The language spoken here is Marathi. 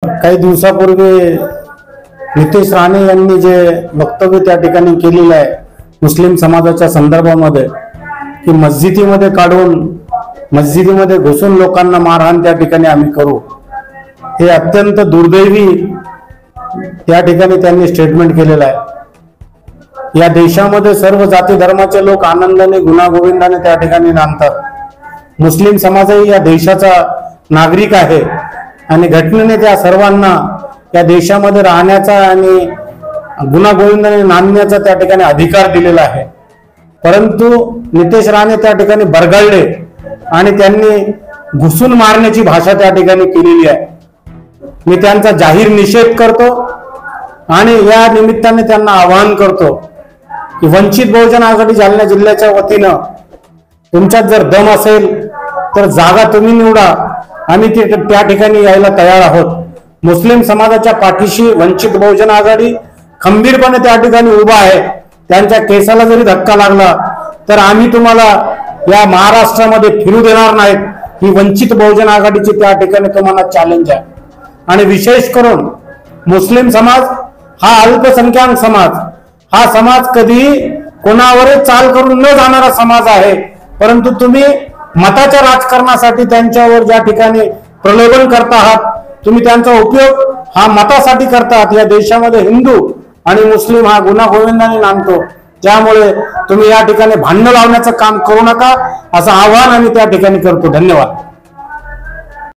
काही दिवसापूर्वी नितेश राणे यांनी जे वक्तव्य त्या ठिकाणी केलेलं आहे मुस्लिम समाजाच्या संदर्भामध्ये की मस्जिदीमध्ये काढून मस्जिदीमध्ये घुसून लोकांना मारहाण त्या ठिकाणी आम्ही करू, हे अत्यंत दुर्दैवी त्या ठिकाणी त्यांनी स्टेटमेंट केलेलं आहे। या देशामध्ये सर्व जाती धर्माचे लोक आनंदाने गुण्यागोविंदाने त्या ठिकाणी नांदतात। मुस्लिम समाजही या देशाचा नागरिक आहे आणि घटनेने त्या सर्वांना या देशामध्ये राहण्याचा आणि गुण्यागोविंदाने नांदण्याचा त्या ठिकाणी अधिकार दिलेला आहे। परंतु नितेश राणे त्या ठिकाणी बरगळले आणि त्यांनी घुसून मारण्याची भाषा त्या ठिकाणी केलेली आहे। मी त्यांचा जाहीर निषेध करतो आणि या निमित्ताने त्यांना आवाहन करतो की वंचित बहुजन आघाडी जालना जिल्ह्याच्या वतीनं तुमच्यात जर दम असेल तर जागा तुम्ही निवडा, आम्ही त्या ठिकाणी यायला तयार आहोत। मुस्लिम समाजाच्या पाठीशी वंचित बहुजन आघाडी खंबीरपणे त्या ठिकाणी उभा आहे। त्यांच्या केसाला जरी धक्का लागला तर आम्ही तुम्हाला या महाराष्ट्रामध्ये फिरू देणार नाहीत, ही वंचित बहुजन आघाडीची त्या ठिकाणी तुम्हाला चॅलेंज आहे। आणि विशेष करून मुस्लिम समाज हा अल्पसंख्याक समाज, हा समाज कधी कोणावरही चाल करून न जाणारा समाज आहे। परंतु तुम्ही मताच्या राजकारणासाठी त्यांच्यावर ज्या ठिकाणी प्रलोभन करता आहात, तुम्ही त्यांचा उपयोग हा मतासाठी करतात। या देशामध्ये हिंदू आणि मुस्लिम हा गुण्यागोविंदाने नांदतो, त्यामुळे तुम्ही या ठिकाणी भांडण लावण्याचं काम करू नका असं आवाहन आम्ही त्या ठिकाणी करतो। धन्यवाद।